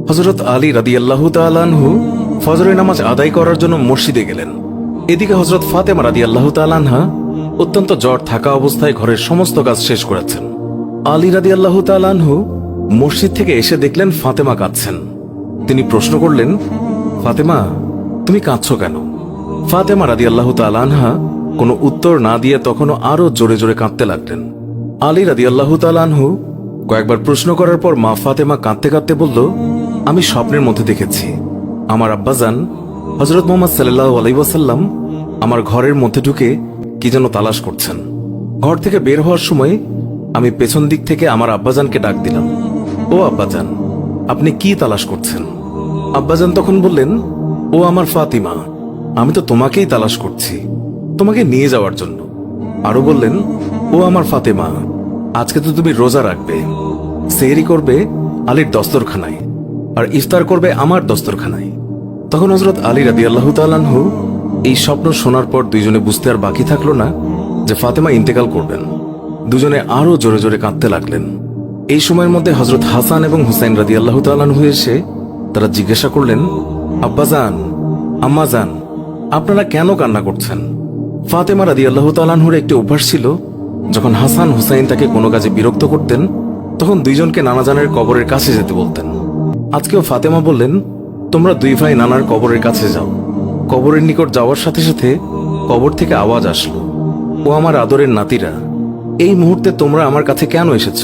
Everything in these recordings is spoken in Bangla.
হযরত আলী রাদিয়াল্লাহু তাআলা আনহু ফজরের নামাজ আদায় করার জন্য মসজিদে গেলেন। এদিকে হযরত ফাতেমা রাদিয়াল্লাহু তাআলা আনহা অত্যন্ত জ্বর থাকা অবস্থায় ঘরের সমস্ত কাজ শেষ করেছেন। আলী রাদিয়াল্লাহু তাআলা আনহু মসজিদ থেকে এসে দেখলেন ফাতেমা কাঁদছেন। তিনি প্রশ্ন করলেন, ফাতেমা, তুমি কাঁদছো কেন? ফাতেমা রাদিয়াল্লাহু তাআলা আনহা কোনো উত্তর না দিয়ে তখনও আরো জোরে জোরে কাঁদতে লাগলেন। আলী রাদিয়াল্লাহু তাআলা আনহু কয়েকবার প্রশ্ন করার পর মা ফাতেমা কাঁদতে কাঁদতে বলল, আমি স্বপ্নের মধ্যে দেখেছি আমার আব্বাজান হযরত মুহাম্মদ সাল্লাল্লাহু আলাইহি ওয়াসাল্লাম আমার ঘরের মধ্যে ঢুকে কি যেন তালাশ করছেন। ঘর থেকে বের হওয়ার সময় আমি পেছন দিক থেকে আমার আব্বাজানকে ডাক দিলাম, ও আব্বাজান, আপনি কি তালাশ করছেন? আব্বাজান তখন বললেন, ও আমার ফাতিমা, আমি তো তোমাকেই তালাশ করছি, তোমাকে নিয়ে যাওয়ার জন্য। আরো বললেন, ও আমার ফাতেমা, আজকে তো তুমি রোজা রাখবে, সেহরি করবে আলীর দস্তরখানায় আর ইফতার করবে আমার দস্তরখানায়। তখন হযরত আলী রাদিয়াল্লাহু তাআলা আনহু এই স্বপ্ন শোনার পর দুইজনে বুঝতে আর বাকি থাকলো না যে ফাতেমা ইন্তেকাল করবেন। দুজনে আরো জোরে জোরে কাঁদতে লাগলেন। এই সময়ের মধ্যে হযরত হাসান এবং হুসাইন রাদিয়াল্লাহু তাআলা আনহু এসে তারা জিজ্ঞাসা করলেন, আব্বাজান, আম্মাজান, আপনারা কেন কান্না করছেন? ফাতেমা রাদিয়াল্লাহু তাআলা আনহুর একটি অভ্যাস ছিল, যখন হাসান হুসাইন তাকে কোনো কাজে বিরক্ত করতেন তখন দুইজনকে নানাজানের কবরের কাছে যেতে বলতেন। আজকেও ফাতেমা বললেন, তোমরা দুই ভাই নানার কবরের কাছে যাও। কবরের নিকট যাওয়ার সাথে সাথে কবর থেকে আওয়াজ আসলো, ও আমার আদরের নাতিরা, এই মুহূর্তে তোমরা আমার কাছে কেন এসেছ?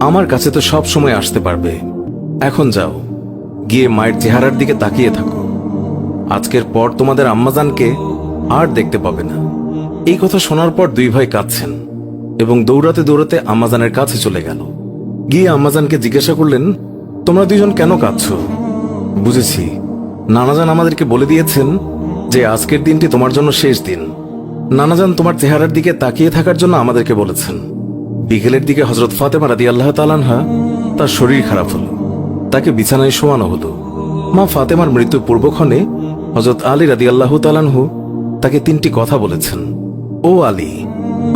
আমার কাছে তো সব সময় আসতে পারবে। এখন যাও, গিয়ে মায়ের চেহারার দিকে তাকিয়ে থাকো। আজকের পর তোমাদের আম্মাজানকে আর দেখতে পাবে না। এই কথা শোনার পর দুই ভাই কাঁদছেন এবং দৌড়াতে দৌড়াতে আম্মাজানের কাছে চলে গেল। গিয়ে আম্মাজানকে জিজ্ঞাসা করলেন, তোমরা দুইজন কেন কাঁদছো? বুঝেছি, নানাজান আমাদেরকে বলে দিয়েছেন যে আজকের দিনটি তোমার জন্য শেষ দিন। নানাজান তোমার চেহারার দিকে তাকিয়ে থাকার জন্য আমাদেরকে বলেছেন। বিকেলের দিকে হযরত ফাতেমা রাদিয়াল্লাহু তাআলা আনহা তার শরীর খারাপ হলো, তাকে বিছানায় শোয়ানো হলো। মা ফাতেমার মৃত্যু পূর্বক্ষণে হযরত আলী রাদিয়াল্লাহু তাআলা আনহু তাকে তিনটি কথা বলেছেন। ও আলী,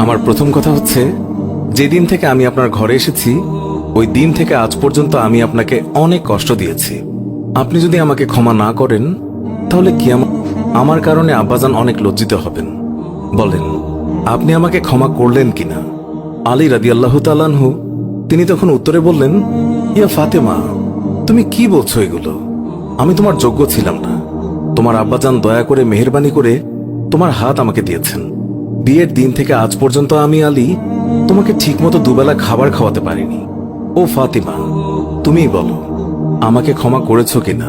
আমার প্রথম কথা হচ্ছে, যেদিন থেকে আমি আপনার ঘরে এসেছি ওই দিন থেকে আজ পর্যন্ত আমি আপনাকে অনেক কষ্ট দিয়েছি। আপনি যদি আমাকে ক্ষমা না করেন তাহলে আমার কারণে আব্বাজান অনেক লজ্জিত হবেন। বলেন, আপনি আমাকে ক্ষমা করলেন কিনা? আলী রাদিয়াল্লাহু তাআলা আনহু তিনি তখন উত্তরে বললেন, ইয়া ফাতেমা, তুমি কি বলছো এগুলো? আমি তোমার যোগ্য ছিলাম না। তোমার আব্বাজান দয়া করে মেহেরবানি করে তোমার হাত আমাকে দিয়েছেন। বিয়ের দিন থেকে আজ পর্যন্ত আমি আলী তোমাকে ঠিকমতো দুবেলা খাবার খাওয়াতে পারিনি। ও ফাতিমা, তুমিই বলো, আমাকে ক্ষমা করেছো কিনা?